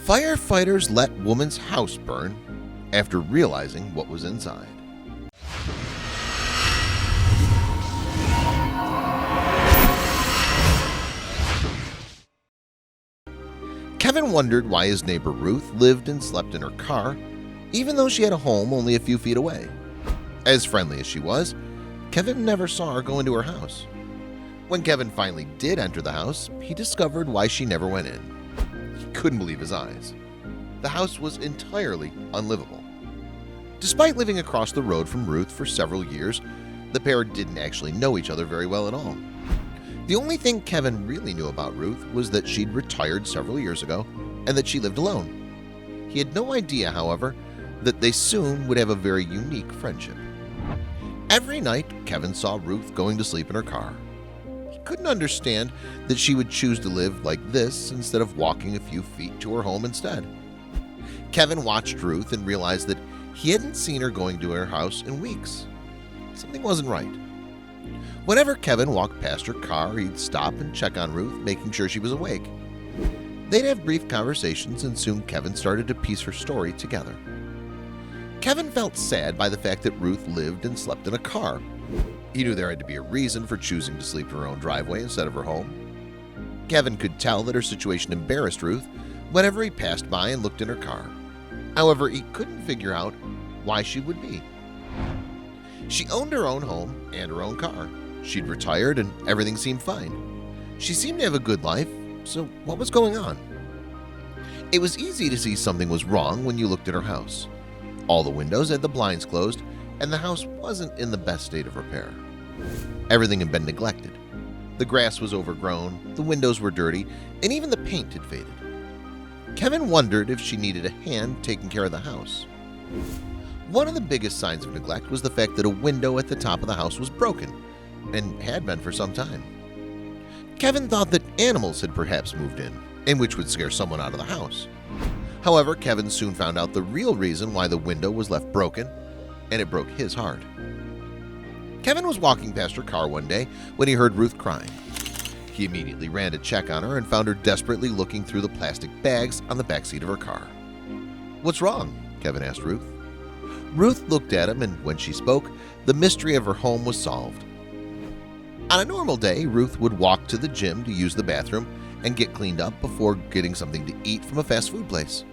Firefighters let woman's house burn after realizing what was inside. Kevin wondered why his neighbor Ruth lived and slept in her car, even though she had a home only a few feet away. As friendly as she was, Kevin never saw her go into her house. When Kevin finally did enter the house, he discovered why she never went in. He couldn't believe his eyes. The house was entirely unlivable. Despite living across the road from Ruth for several years, the pair didn't actually know each other very well at all. The only thing Kevin really knew about Ruth was that she'd retired several years ago and that she lived alone. He had no idea, however, that they soon would have a very unique friendship. Every night, Kevin saw Ruth going to sleep in her car. He couldn't understand that she would choose to live like this instead of walking a few feet to her home instead. Kevin watched Ruth and realized that he hadn't seen her going to her house in weeks. Something wasn't right. Whenever Kevin walked past her car, he'd stop and check on Ruth, making sure she was awake. They'd have brief conversations, and soon Kevin started to piece her story together. Kevin felt sad by the fact that Ruth lived and slept in a car. He knew there had to be a reason for choosing to sleep in her own driveway instead of her home. Kevin could tell that her situation embarrassed Ruth whenever he passed by and looked in her car. However, he couldn't figure out why she would be. She owned her own home and her own car. She'd retired and everything seemed fine. She seemed to have a good life, so what was going on? It was easy to see something was wrong when you looked at her house. All the windows had the blinds closed, and the house wasn't in the best state of repair. Everything had been neglected. The grass was overgrown, the windows were dirty, and even the paint had faded. Kevin wondered if she needed a hand taking care of the house. One of the biggest signs of neglect was the fact that a window at the top of the house was broken, and had been for some time. Kevin thought that animals had perhaps moved in which would scare someone out of the house. However, Kevin soon found out the real reason why the window was left broken, and it broke his heart. Kevin was walking past her car one day when he heard Ruth crying. He immediately ran to check on her and found her desperately looking through the plastic bags on the backseat of her car. "What's wrong?" Kevin asked Ruth. Ruth looked at him, and when she spoke, the mystery of her home was solved. On a normal day, Ruth would walk to the gym to use the bathroom and get cleaned up before getting something to eat from a fast food place.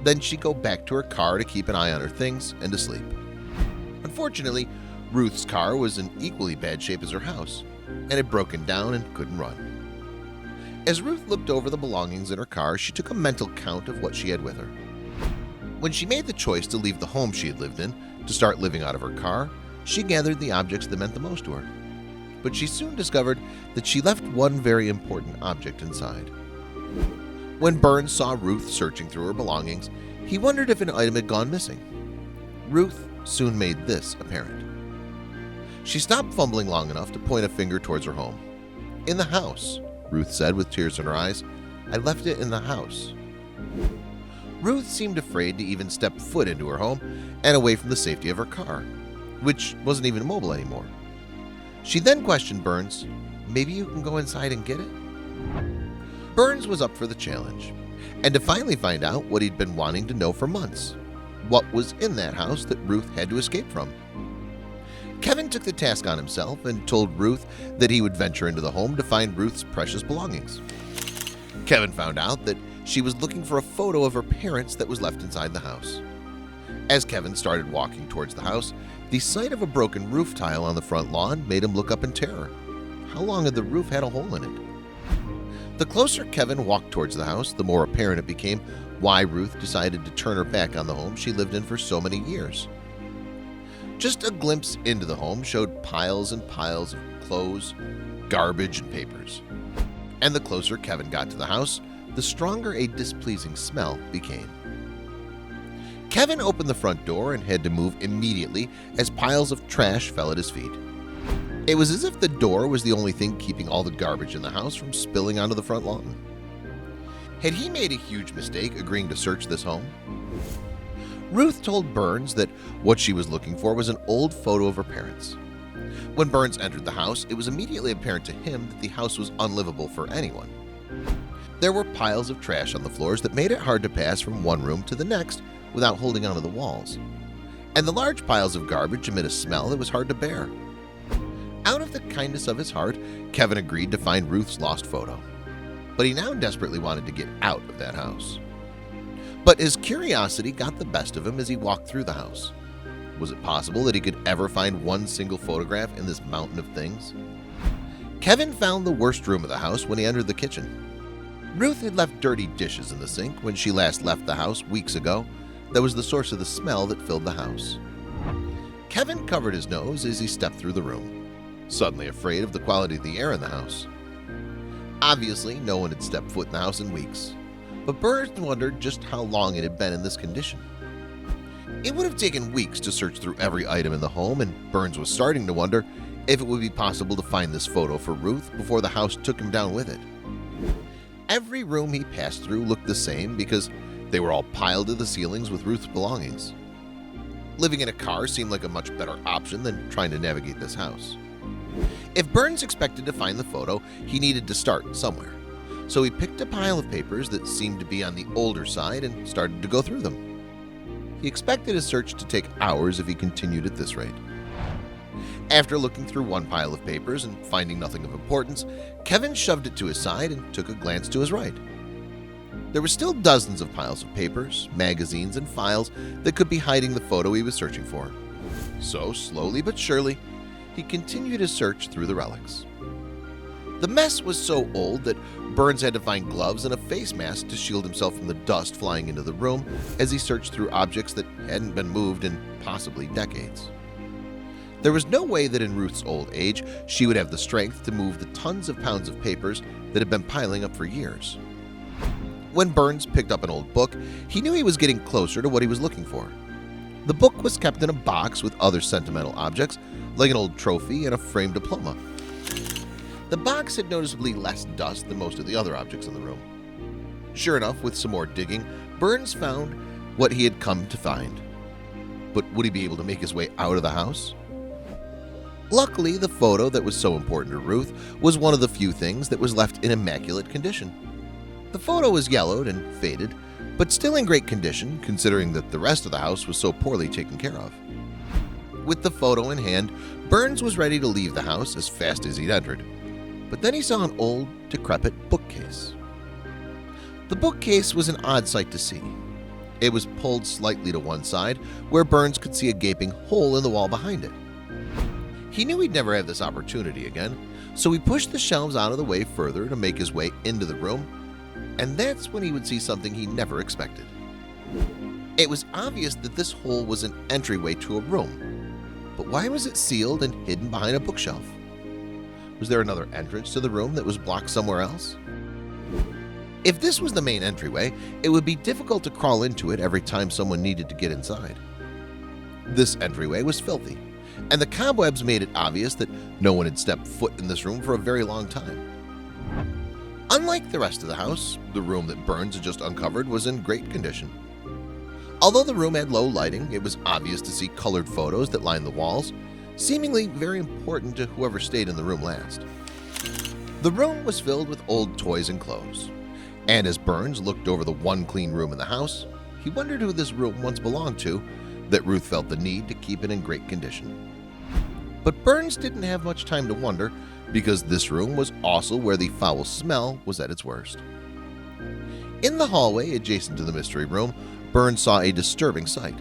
Then she'd go back to her car to keep an eye on her things and to sleep. Unfortunately, Ruth's car was in equally bad shape as her house, and had broken down and couldn't run. As Ruth looked over the belongings in her car, she took a mental count of what she had with her. When she made the choice to leave the home she had lived in to start living out of her car, she gathered the objects that meant the most to her. But she soon discovered that she left one very important object inside. When Burns saw Ruth searching through her belongings, he wondered if an item had gone missing. Ruth soon made this apparent. She stopped fumbling long enough to point a finger towards her home. "In the house," Ruth said with tears in her eyes. "I left it in the house." Ruth seemed afraid to even step foot into her home and away from the safety of her car, which wasn't even mobile anymore. She then questioned Burns, "Maybe you can go inside and get it?" Burns was up for the challenge, and to finally find out what he'd been wanting to know for months. What was in that house that Ruth had to escape from? Kevin took the task on himself and told Ruth that he would venture into the home to find Ruth's precious belongings. Kevin found out that she was looking for a photo of her parents that was left inside the house. As Kevin started walking towards the house, the sight of a broken roof tile on the front lawn made him look up in terror. How long had the roof had a hole in it? The closer Kevin walked towards the house, the more apparent it became why Ruth decided to turn her back on the home she lived in for so many years. Just a glimpse into the home showed piles and piles of clothes, garbage, and papers. And the closer Kevin got to the house, the stronger a displeasing smell became. Kevin opened the front door and had to move immediately as piles of trash fell at his feet. It was as if the door was the only thing keeping all the garbage in the house from spilling onto the front lawn. Had he made a huge mistake agreeing to search this home? Ruth told Burns that what she was looking for was an old photo of her parents. When Burns entered the house, it was immediately apparent to him that the house was unlivable for anyone. There were piles of trash on the floors that made it hard to pass from one room to the next without holding onto the walls. And the large piles of garbage emit a smell that was hard to bear. Out of the kindness of his heart, Kevin agreed to find Ruth's lost photo. But he now desperately wanted to get out of that house. But his curiosity got the best of him as he walked through the house. Was it possible that he could ever find one single photograph in this mountain of things? Kevin found the worst room of the house when he entered the kitchen. Ruth had left dirty dishes in the sink when she last left the house weeks ago. That was the source of the smell that filled the house. Kevin covered his nose as he stepped through the room, suddenly afraid of the quality of the air in the house. Obviously, no one had stepped foot in the house in weeks, but Burns wondered just how long it had been in this condition. It would have taken weeks to search through every item in the home, and Burns was starting to wonder if it would be possible to find this photo for Ruth before the house took him down with it. Every room he passed through looked the same because they were all piled to the ceilings with Ruth's belongings. Living in a car seemed like a much better option than trying to navigate this house. If Burns expected to find the photo, he needed to start somewhere. So he picked a pile of papers that seemed to be on the older side and started to go through them. He expected his search to take hours if he continued at this rate. After looking through one pile of papers and finding nothing of importance, Kevin shoved it to his side and took a glance to his right. There were still dozens of piles of papers, magazines, and files that could be hiding the photo he was searching for. So, slowly but surely, he continued his search through the relics. The mess was so old that Burns had to find gloves and a face mask to shield himself from the dust flying into the room as he searched through objects that hadn't been moved in possibly decades. There was no way that in Ruth's old age she would have the strength to move the tons of pounds of papers that had been piling up for years. When Burns picked up an old book, he knew he was getting closer to what he was looking for. The book was kept in a box with other sentimental objects, like an old trophy and a framed diploma. The box had noticeably less dust than most of the other objects in the room. Sure enough, with some more digging, Burns found what he had come to find. But would he be able to make his way out of the house? Luckily, the photo that was so important to Ruth was one of the few things that was left in immaculate condition. The photo was yellowed and faded, but still in great condition considering that the rest of the house was so poorly taken care of. With the photo in hand, Burns was ready to leave the house as fast as he'd entered. But then he saw an old, decrepit bookcase. The bookcase was an odd sight to see. It was pulled slightly to one side, where Burns could see a gaping hole in the wall behind it. He knew he'd never have this opportunity again, so he pushed the shelves out of the way further to make his way into the room, and that's when he would see something he never expected. It was obvious that this hole was an entryway to a room, but why was it sealed and hidden behind a bookshelf? Was there another entrance to the room that was blocked somewhere else? If this was the main entryway, it would be difficult to crawl into it every time someone needed to get inside. This entryway was filthy, and the cobwebs made it obvious that no one had stepped foot in this room for a very long time. Unlike the rest of the house, the room that Burns had just uncovered was in great condition. Although the room had low lighting, it was obvious to see colored photos that lined the walls, seemingly very important to whoever stayed in the room last. The room was filled with old toys and clothes, and as Burns looked over the one clean room in the house, he wondered who this room once belonged to, that Ruth felt the need to keep it in great condition. But Burns didn't have much time to wonder, because this room was also where the foul smell was at its worst. In the hallway adjacent to the mystery room, Burns saw a disturbing sight.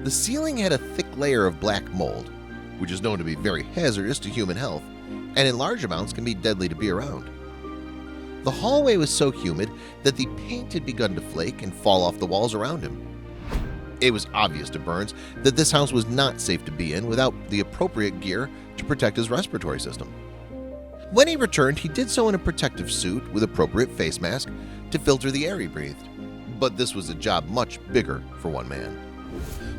The ceiling had a thick layer of black mold, which is known to be very hazardous to human health, and in large amounts can be deadly to be around. The hallway was so humid that the paint had begun to flake and fall off the walls around him. It was obvious to Burns that this house was not safe to be in without the appropriate gear to protect his respiratory system. When he returned, he did so in a protective suit with appropriate face mask to filter the air he breathed. But this was a job much bigger for one man.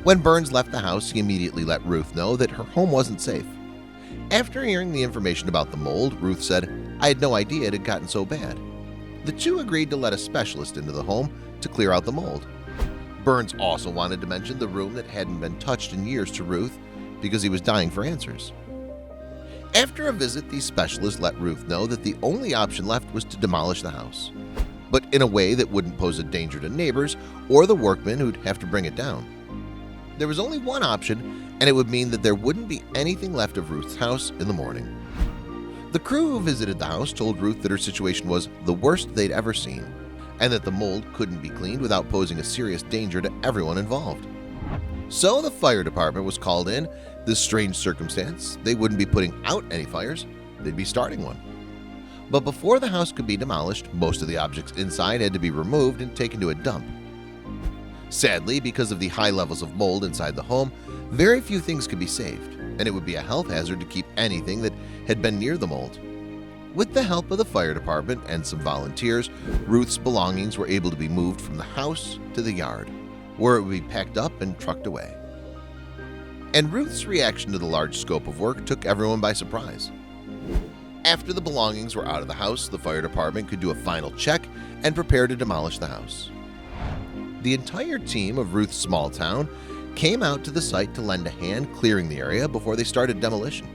When Burns left the house, he immediately let Ruth know that her home wasn't safe. After hearing the information about the mold, Ruth said, "I had no idea it had gotten so bad." The two agreed to let a specialist into the home to clear out the mold. Burns also wanted to mention the room that hadn't been touched in years to Ruth because he was dying for answers. After a visit, the specialist let Ruth know that the only option left was to demolish the house. but in a way that wouldn't pose a danger to neighbors or the workmen who'd have to bring it down. There was only one option, and it would mean that there wouldn't be anything left of Ruth's house in the morning. The crew who visited the house told Ruth that her situation was the worst they'd ever seen, and that the mold couldn't be cleaned without posing a serious danger to everyone involved. So the fire department was called in. This strange circumstance, they wouldn't be putting out any fires, they'd be starting one. But before the house could be demolished, most of the objects inside had to be removed and taken to a dump. Sadly, because of the high levels of mold inside the home, very few things could be saved, and it would be a health hazard to keep anything that had been near the mold. With the help of the fire department and some volunteers, Ruth's belongings were able to be moved from the house to the yard, where it would be packed up and trucked away. And Ruth's reaction to the large scope of work took everyone by surprise. After the belongings were out of the house, the fire department could do a final check and prepare to demolish the house. The entire team of Ruth's small town came out to the site to lend a hand clearing the area before they started demolition.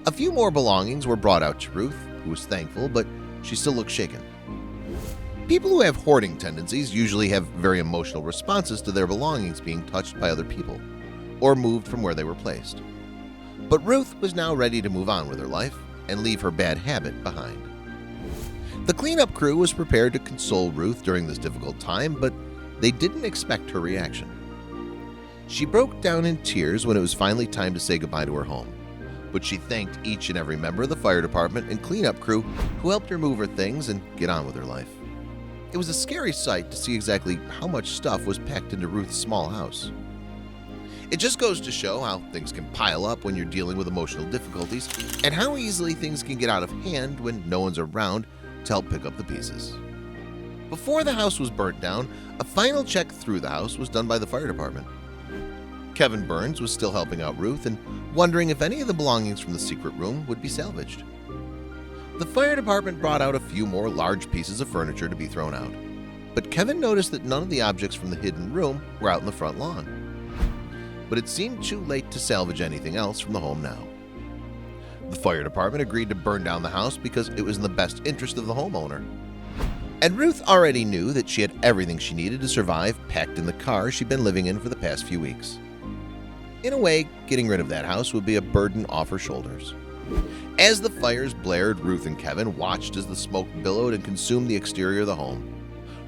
A few more belongings were brought out to Ruth, who was thankful, but she still looked shaken. People who have hoarding tendencies usually have very emotional responses to their belongings being touched by other people or moved from where they were placed. But Ruth was now ready to move on with her life and leave her bad habit behind. The cleanup crew was prepared to console Ruth during this difficult time, but they didn't expect her reaction. She broke down in tears when it was finally time to say goodbye to her home, but she thanked each and every member of the fire department and cleanup crew who helped her move her things and get on with her life. It was a scary sight to see exactly how much stuff was packed into Ruth's small house. It just goes to show how things can pile up when you're dealing with emotional difficulties and how easily things can get out of hand when no one's around to help pick up the pieces. Before the house was burnt down, a final check through the house was done by the fire department. Kevin Burns was still helping out Ruth and wondering if any of the belongings from the secret room would be salvaged. The fire department brought out a few more large pieces of furniture to be thrown out, but Kevin noticed that none of the objects from the hidden room were out in the front lawn. But it seemed too late to salvage anything else from the home now. The fire department agreed to burn down the house because it was in the best interest of the homeowner. And Ruth already knew that she had everything she needed to survive packed in the car she'd been living in for the past few weeks. In a way, getting rid of that house would be a burden off her shoulders. As the fires blared, Ruth and Kevin watched as the smoke billowed and consumed the exterior of the home.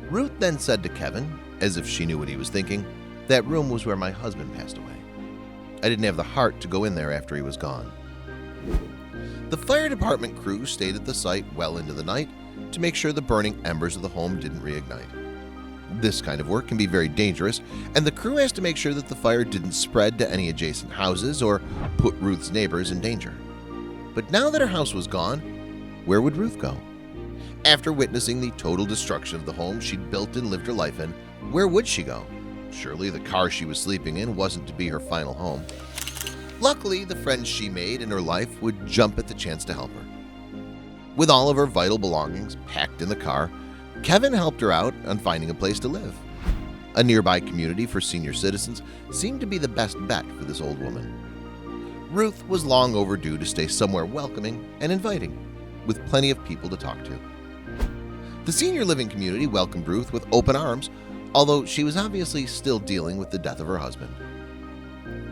Ruth then said to Kevin, as if she knew what he was thinking, "That room was where my husband passed away. I didn't have the heart to go in there after he was gone." The fire department crew stayed at the site well into the night to make sure the burning embers of the home didn't reignite. This kind of work can be very dangerous, and the crew has to make sure that the fire didn't spread to any adjacent houses or put Ruth's neighbors in danger. But now that her house was gone, where would Ruth go? After witnessing the total destruction of the home she'd built and lived her life in, where would she go? Surely the car she was sleeping in wasn't to be her final home. Luckily, the friends she made in her life would jump at the chance to help her. With all of her vital belongings packed in the car, Kevin helped her out on finding a place to live. A nearby community for senior citizens seemed to be the best bet for this old woman. Ruth was long overdue to stay somewhere welcoming and inviting, with plenty of people to talk to. The senior living community welcomed Ruth with open arms, although she was obviously still dealing with the death of her husband.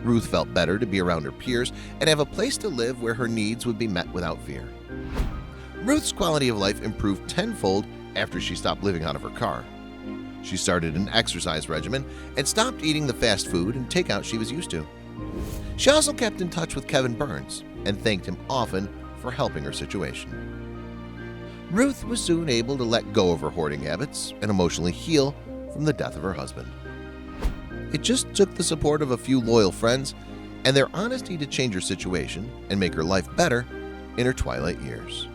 Ruth felt better to be around her peers and have a place to live where her needs would be met without fear. Ruth's quality of life improved tenfold after she stopped living out of her car. She started an exercise regimen and stopped eating the fast food and takeout she was used to. She also kept in touch with Kevin Burns and thanked him often for helping her situation. Ruth was soon able to let go of her hoarding habits and emotionally heal from the death of her husband. It just took the support of a few loyal friends and their honesty to change her situation and make her life better in her twilight years.